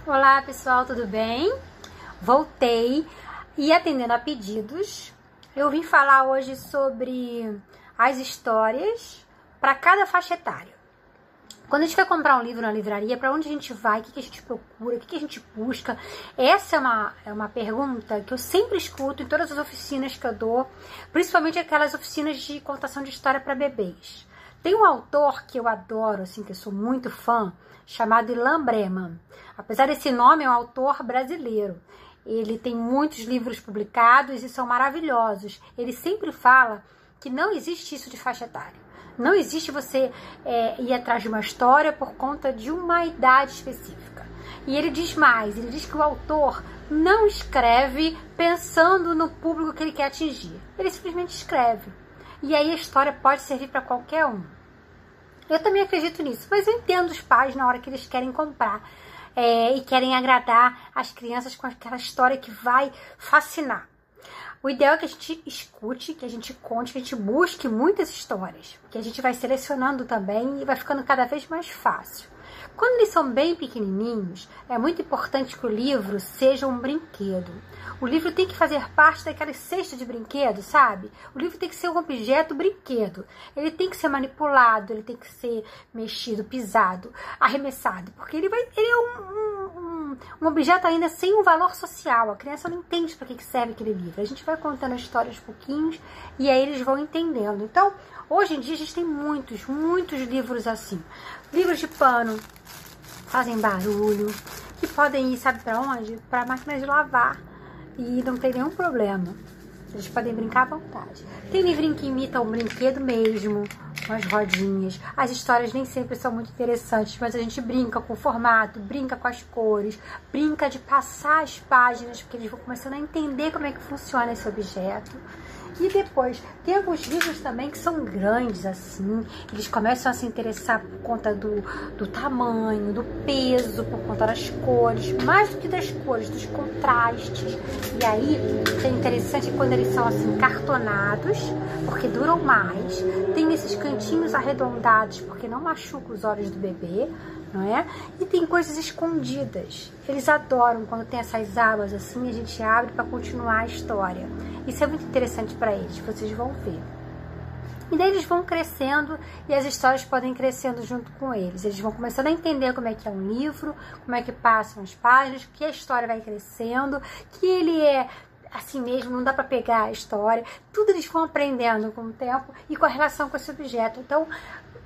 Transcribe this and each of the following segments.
Olá pessoal, tudo bem? Voltei e atendendo a pedidos, eu vim falar hoje sobre as histórias para cada faixa etária. Quando a gente vai comprar um livro na livraria, para onde a gente vai, o que a gente procura, o que a gente busca? Essa é uma pergunta que eu sempre escuto em todas as oficinas que eu dou, principalmente aquelas oficinas de contação de história para bebês. Tem um autor que eu adoro, assim, que eu sou muito fã, chamado Ilan Breman. Apesar desse nome, é um autor brasileiro. Ele tem muitos livros publicados e são maravilhosos. Ele sempre fala que não existe isso de faixa etária. Não existe você ir atrás de uma história por conta de uma idade específica. E ele diz mais, ele diz que o autor não escreve pensando no público que ele quer atingir. Ele simplesmente escreve. E aí a história pode servir para qualquer um. Eu também acredito nisso, mas eu entendo os pais na hora que eles querem comprar e querem agradar as crianças com aquela história que vai fascinar. O ideal é que a gente escute, que a gente conte, que a gente busque muitas histórias, que a gente vai selecionando também e vai ficando cada vez mais fácil. Quando eles são bem pequenininhos, é muito importante que o livro seja um brinquedo. O livro tem que fazer parte daquela cesta de brinquedo, sabe? O livro tem que ser um objeto brinquedo. Ele tem que ser manipulado, ele tem que ser mexido, pisado, arremessado, porque ele é um objeto ainda sem um valor social. A criança não entende para que serve aquele livro. A gente vai contando a história aos pouquinhos e aí eles vão entendendo. Então, hoje em dia a gente tem muitos livros assim. Livros de pano, fazem barulho, que podem ir, sabe para onde? Para a máquina de lavar e não tem nenhum problema. Eles podem brincar à vontade. Tem livrinho que imita um brinquedo mesmo, com as rodinhas. As histórias nem sempre são muito interessantes, mas a gente brinca com o formato, brinca com as cores, brinca de passar as páginas, porque eles vão começando a entender como é que funciona esse objeto. E depois, tem alguns livros também que são grandes, assim, eles começam a se interessar por conta do tamanho, do peso, por conta das cores, mais do que das cores, dos contrastes. E aí, é interessante quando eles são, assim, cartonados, porque duram mais, tem esses cantinhos arredondados, porque não machuca os olhos do bebê, não é? E tem coisas escondidas. Eles adoram quando tem essas abas assim, a gente abre para continuar a história. Isso é muito interessante para eles, vocês vão ver. E daí eles vão crescendo e as histórias podem ir crescendo junto com eles. Eles vão começando a entender como é que é um livro, como é que passam as páginas, que a história vai crescendo, que ele é assim mesmo, não dá para pegar a história. Tudo eles vão aprendendo com o tempo e com a relação com esse objeto. Então,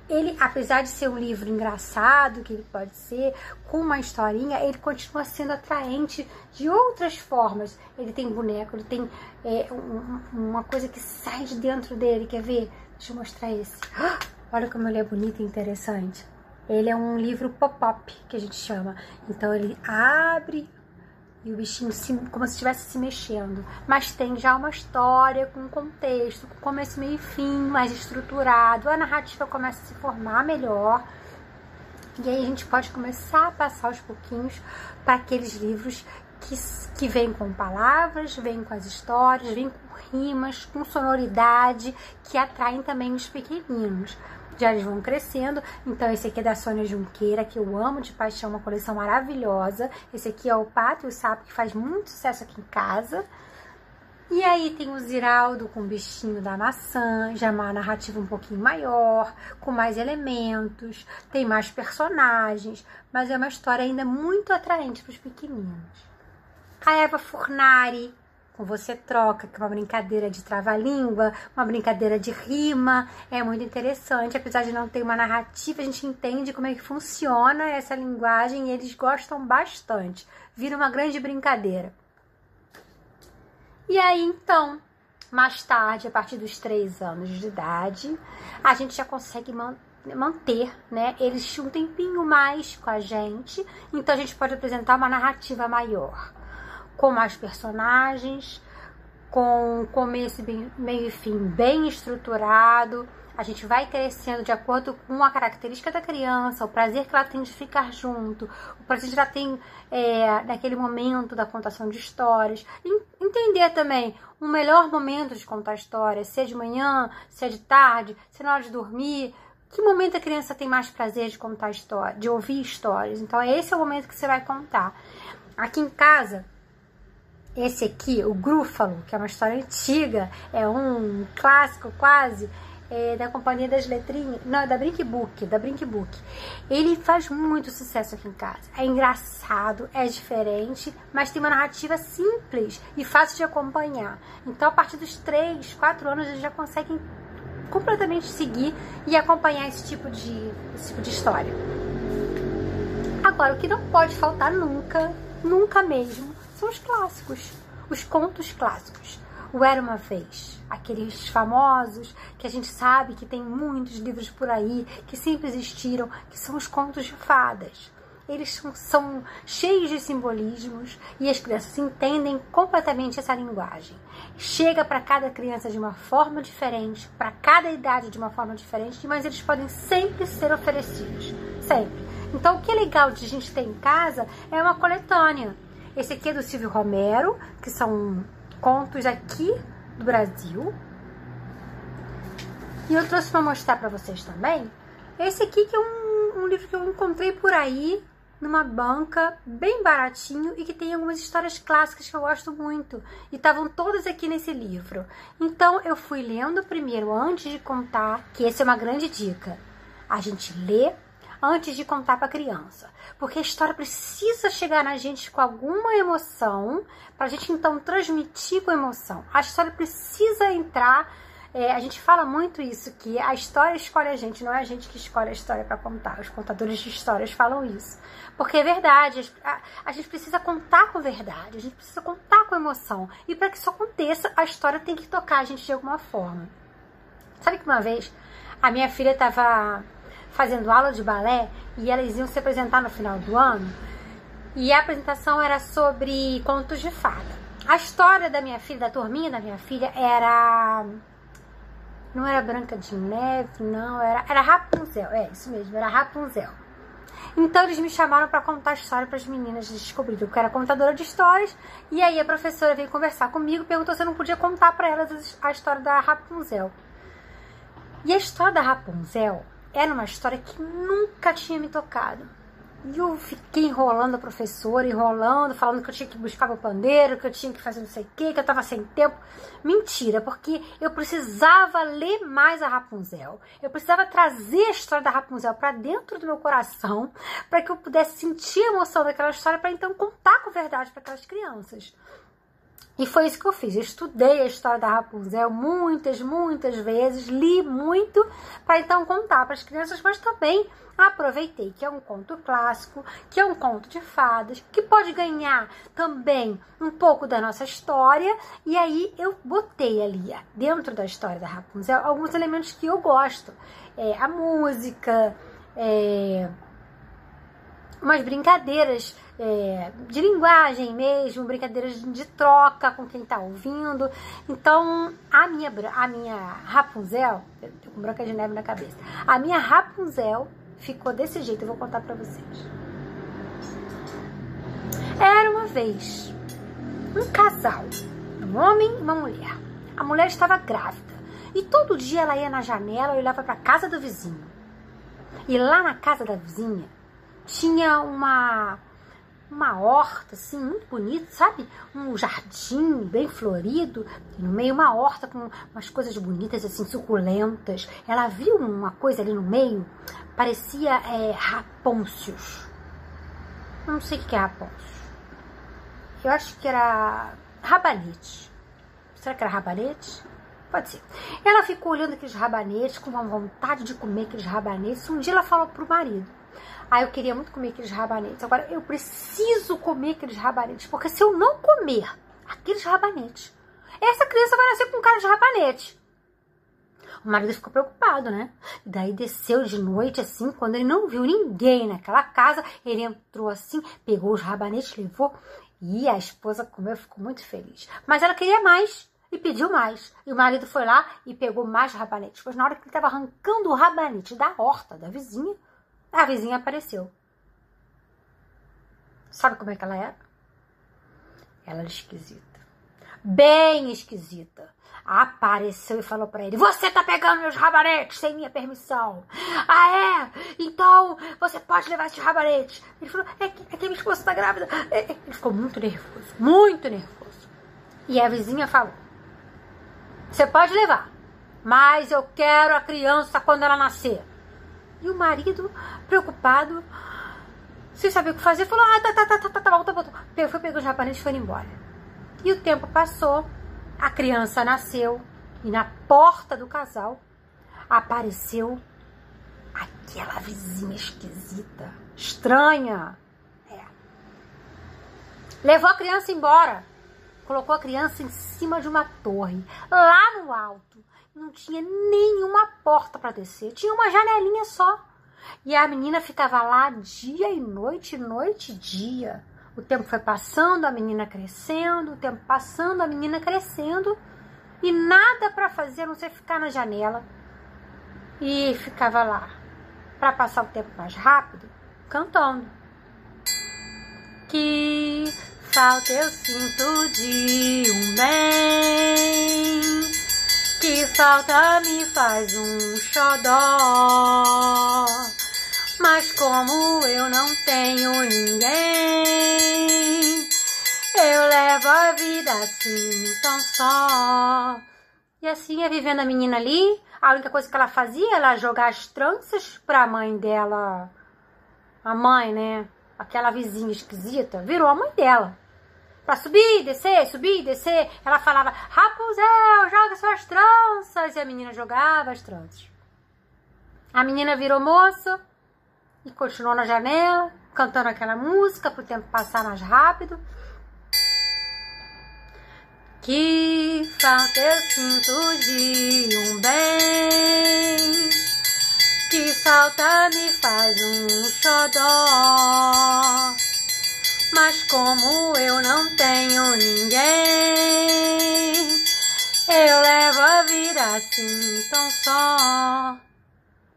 ele, apesar de ser um livro engraçado, que ele pode ser, com uma historinha, ele continua sendo atraente de outras formas. Ele tem boneco, ele tem uma coisa que sai de dentro dele, quer ver? Deixa eu mostrar esse. Olha como ele é bonito e interessante. Ele é um livro pop-up, que a gente chama. Então ele abre e o bichinho como se estivesse se mexendo. Mas tem já uma história com contexto, com começo, meio e fim, mais estruturado. A narrativa começa a se formar melhor. E aí a gente pode começar a passar aos pouquinhos para aqueles livros que vêm com palavras, vêm com as histórias, vêm com rimas, com sonoridade, que atraem também os pequeninos. Já eles vão crescendo. Então esse aqui é da Sônia Junqueira, que eu amo de paixão, uma coleção maravilhosa. Esse aqui é o Pato e o Sapo, que faz muito sucesso aqui em casa. E aí tem o Ziraldo com o bichinho da maçã, já é uma narrativa um pouquinho maior, com mais elementos, tem mais personagens, mas é uma história ainda muito atraente para os pequeninos. A Eva Furnari, com Você Troca, que é uma brincadeira de trava-língua, uma brincadeira de rima, é muito interessante. Apesar de não ter uma narrativa, a gente entende como é que funciona essa linguagem e eles gostam bastante. Vira uma grande brincadeira. E aí, então, mais tarde, a partir dos 3 anos de idade, a gente já consegue manter, né? Eles um tempinho mais com a gente, então a gente pode apresentar uma narrativa maior, com mais personagens, com começo, meio e fim bem estruturado. A gente vai crescendo de acordo com a característica da criança, o prazer que ela tem de ficar junto, o prazer que ela tem naquele momento da contação de histórias. Entender também o melhor momento de contar histórias, se é de manhã, se é de tarde, se é na hora de dormir, Que momento a criança tem mais prazer de contar história, de ouvir histórias? Então, esse é o momento que você vai contar. Aqui em casa, esse aqui, o Grúfalo, que é uma história antiga, é um clássico quase, da Companhia das Letrinhas, não, da Brinque Book. Ele faz muito sucesso aqui em casa. É engraçado, é diferente, mas tem uma narrativa simples e fácil de acompanhar. Então, a partir dos 3, 4 anos, eles já conseguem completamente seguir e acompanhar esse tipo de história. Agora, o que não pode faltar nunca, nunca mesmo, são os clássicos, os contos clássicos. O Era Uma Vez, aqueles famosos que a gente sabe que tem muitos livros por aí, que sempre existiram, que são os contos de fadas. Eles são cheios de simbolismos e as crianças entendem completamente essa linguagem. Chega para cada criança de uma forma diferente, para cada idade de uma forma diferente, mas eles podem sempre ser oferecidos, sempre. Então, o que é legal de a gente ter em casa é uma coletânea. Esse aqui é do Silvio Romero, que são contos aqui do Brasil. E eu trouxe para mostrar para vocês também esse aqui, que é um livro que eu encontrei por aí, numa banca, bem baratinho, e que tem algumas histórias clássicas que eu gosto muito. E estavam todas aqui nesse livro. Então, eu fui lendo primeiro, antes de contar, que essa é uma grande dica. A gente lê antes de contar para a criança. Porque a história precisa chegar na gente com alguma emoção, para a gente, então, transmitir com emoção. A história precisa entrar... a gente fala muito isso, que a história escolhe a gente, não é a gente que escolhe a história para contar. Os contadores de histórias falam isso. Porque é verdade, a gente precisa contar com verdade, a gente precisa contar com emoção. E para que isso aconteça, a história tem que tocar a gente de alguma forma. Sabe que uma vez a minha filha estava fazendo aula de balé e elas iam se apresentar no final do ano, e a apresentação era sobre contos de fada. A história da minha filha, da turminha da minha filha, era... Não era Branca de Neve, não, era Rapunzel, isso mesmo, era Rapunzel. Então eles me chamaram para contar a história para as meninas, descobriram que eu era contadora de histórias, e aí a professora veio conversar comigo, perguntou se eu não podia contar para elas a história da Rapunzel. E a história da Rapunzel era uma história que nunca tinha me tocado. E eu fiquei enrolando a professora, falando que eu tinha que buscar meu pandeiro, que eu tinha que fazer não sei o que eu tava sem tempo. Mentira, porque eu precisava ler mais a Rapunzel. Eu precisava trazer a história da Rapunzel para dentro do meu coração, para que eu pudesse sentir a emoção daquela história, para então contar com verdade para aquelas crianças. E foi isso que eu fiz. Eu estudei a história da Rapunzel muitas vezes, li muito para então contar para as crianças, mas também aproveitei que é um conto clássico, que é um conto de fadas, que pode ganhar também um pouco da nossa história, e aí eu botei ali, dentro da história da Rapunzel, alguns elementos que eu gosto. A música, umas brincadeiras de linguagem mesmo, brincadeiras de troca com quem tá ouvindo. Então, a minha Rapunzel, eu tô com Branca de Neve na cabeça, a minha Rapunzel ficou desse jeito, eu vou contar pra vocês. Era uma vez um casal, um homem e uma mulher. A mulher estava grávida e todo dia ela ia na janela e olhava pra casa do vizinho. E lá na casa da vizinha tinha uma horta, assim, muito bonita, sabe? Um jardim bem florido, e no meio uma horta com umas coisas bonitas, assim, suculentas. Ela viu uma coisa ali no meio, parecia rapôncios. Eu não sei o que é rapôncios. Eu acho que era rabanete. Será que era rabanete? Pode ser. Ela ficou olhando aqueles rabanetes, com uma vontade de comer aqueles rabanetes. Um dia ela falou pro marido: eu queria muito comer aqueles rabanetes. Agora eu preciso comer aqueles rabanetes, porque se eu não comer aqueles rabanetes, essa criança vai nascer com cara de rabanete. O marido ficou preocupado, né? E daí desceu de noite, assim, quando ele não viu ninguém naquela casa, ele entrou assim, pegou os rabanetes, levou, e a esposa comeu, ficou muito feliz. Mas ela queria mais e pediu mais. E o marido foi lá e pegou mais rabanetes. Pois na hora que ele estava arrancando o rabanete da horta da vizinha, a vizinha apareceu. Sabe como é que ela era? Ela era esquisita. Bem esquisita. apareceu e falou pra ele: você tá pegando meus rabanetes sem minha permissão. Ah, é? Então você pode levar esses rabanetes. Ele falou: é que minha esposa tá grávida. Ele ficou muito nervoso, muito nervoso. E a vizinha falou: você pode levar, mas eu quero a criança quando ela nascer. E o marido, preocupado, sem saber o que fazer, falou: ah, tá bom. Foi, pegou os rabanetes e foi embora. E o tempo passou, a criança nasceu e na porta do casal apareceu aquela vizinha esquisita, estranha. Levou a criança embora, colocou a criança em cima de uma torre, lá no alto. Não tinha nenhuma porta para descer, tinha uma janelinha só. E a menina ficava lá dia e noite e dia. O tempo foi passando, a menina crescendo, o tempo passando, a menina crescendo. E nada para fazer, a não ser ficar na janela. E ficava lá, para passar o tempo mais rápido, cantando. Que falta eu sinto de um bem, que falta me faz um xodó. Mas como eu não tenho ninguém, eu levo a vida assim tão só. E assim ia vivendo a menina ali. A única coisa que ela fazia era jogar as tranças pra mãe dela. A mãe, né? Aquela vizinha esquisita, virou a mãe dela. Pra subir e descer. Ela falava: Rapunzel, joga suas tranças. E a menina jogava as tranças. A menina virou moça e continuou na janela, cantando aquela música pro tempo passar mais rápido. Que falta eu sinto de um bem, que falta me faz um xodó. Mas como eu não tenho ninguém, eu levo a vida assim tão só.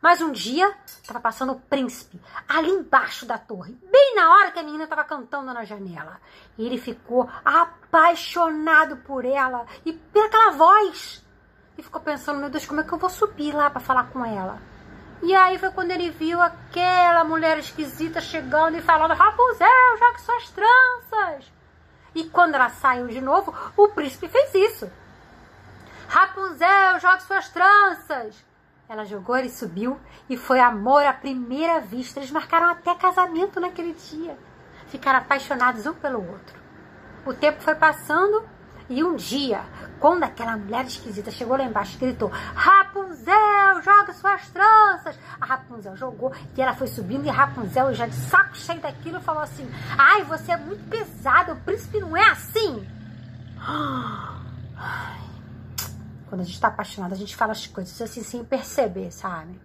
Mas um dia, tava passando o príncipe ali embaixo da torre, bem na hora que a menina tava cantando na janela. E ele ficou apaixonado por ela e pelaquela voz. E ficou pensando: meu Deus, como é que eu vou subir lá pra falar com ela? E aí foi quando ele viu aquela mulher esquisita chegando e falando: Rapunzel, jogue suas tranças. E quando ela saiu de novo, o príncipe fez isso. Rapunzel, jogue suas tranças. Ela jogou, ele subiu e foi amor à primeira vista. Eles marcaram até casamento naquele dia. Ficaram apaixonados um pelo outro. O tempo foi passando e um dia, quando aquela mulher esquisita chegou lá embaixo e gritou: Rapunzel, joga suas tranças. A Rapunzel jogou e ela foi subindo, e a Rapunzel, já de saco cheio daquilo, falou assim: ai, você é muito pesada, o príncipe não é assim. Quando a gente tá apaixonada, a gente fala as coisas assim, sem perceber, sabe?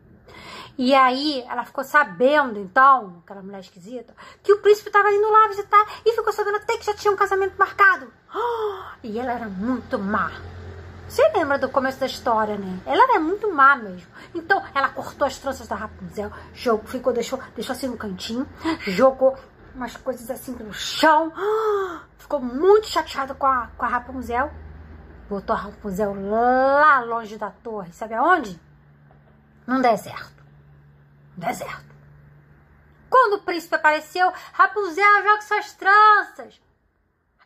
E aí, ela ficou sabendo, então, aquela mulher esquisita, que o príncipe tava indo lá visitar, e ficou sabendo até que já tinha um casamento marcado. E ela era muito má. Você lembra do começo da história, né? Ela era muito má mesmo. Então, ela cortou as tranças da Rapunzel, deixou assim no cantinho, jogou umas coisas assim no chão, ficou muito chateada com a Rapunzel. Botou a Rapunzel lá longe da torre. Sabe aonde? Num deserto. Quando o príncipe apareceu: Rapunzel, joga suas tranças.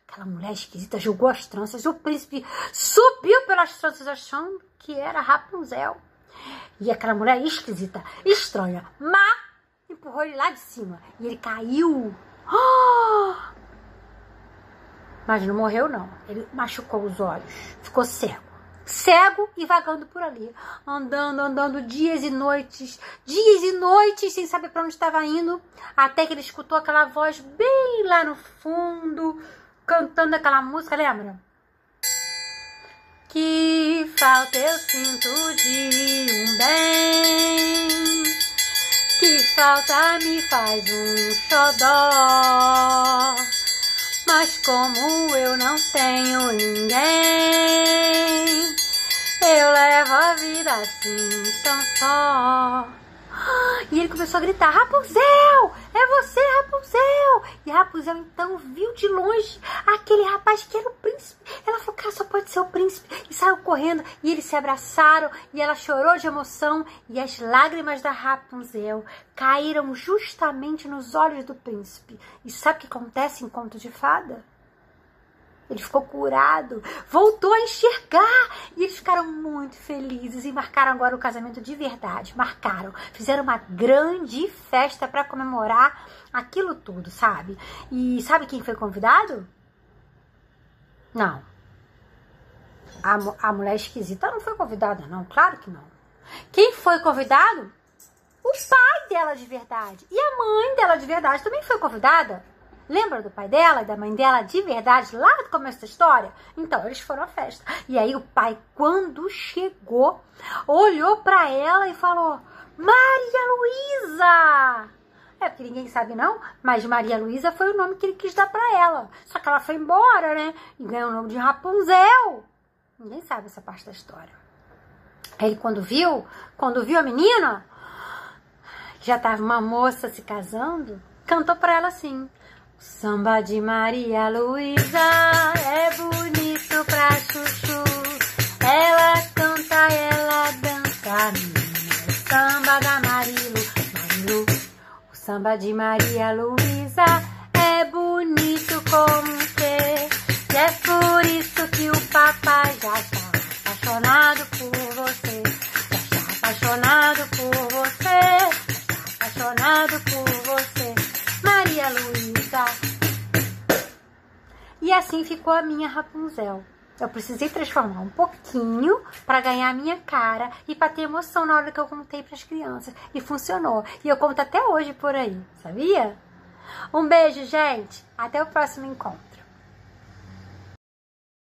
Aquela mulher esquisita jogou as tranças. O príncipe subiu pelas tranças achando que era Rapunzel. E aquela mulher esquisita, estranha, má, empurrou ele lá de cima. E ele caiu. Mas não morreu, não. Ele machucou os olhos. Ficou cego. Cego e vagando por ali. Andando dias e noites, sem saber para onde estava indo. Até que ele escutou aquela voz bem lá no fundo, cantando aquela música, lembra? Que falta eu sinto de um bem, que falta me faz um xodó. Mas como eu não tenho ninguém, eu levo a vida assim tão só. E ele começou a gritar, Rapunzel, é você, Rapunzel. E a Rapunzel então viu de longe aquele rapaz que era o príncipe. Ela falou, cara, só pode ser o príncipe. E saiu correndo e eles se abraçaram e ela chorou de emoção. E as lágrimas da Rapunzel caíram justamente nos olhos do príncipe. E sabe o que acontece em Conto de Fada? Ele ficou curado, voltou a enxergar e eles ficaram muito felizes e marcaram agora o casamento de verdade. Marcaram, fizeram uma grande festa para comemorar aquilo tudo, sabe? E sabe quem foi convidado? Não. A mulher esquisita não foi convidada, não, claro que não. Quem foi convidado? O pai dela de verdade. E a mãe dela de verdade também foi convidada. Lembra do pai dela e da mãe dela de verdade, lá no começo da história? Então, eles foram à festa. E aí o pai, quando chegou, olhou pra ela e falou, Maria Luísa! É, porque ninguém sabe não, mas Maria Luísa foi o nome que ele quis dar pra ela. Só que ela foi embora, né? E ganhou o nome de Rapunzel. Ninguém sabe essa parte da história. Aí quando viu a menina, já tava uma moça se casando, cantou pra ela assim, samba de Maria Luísa é bonito pra chuchu. Ela canta, ela dança, menina. O samba da Marilu. O samba de Maria Luísa é bonito como que. E é por isso que o papai já está apaixonado por você. Já está apaixonado por você. Já está apaixonado por você. Maria Luísa. E assim ficou a minha Rapunzel. Eu precisei transformar um pouquinho para ganhar a minha cara e para ter emoção na hora que eu contei para as crianças. E funcionou. E eu conto até hoje por aí, sabia? Um beijo, gente. Até o próximo encontro.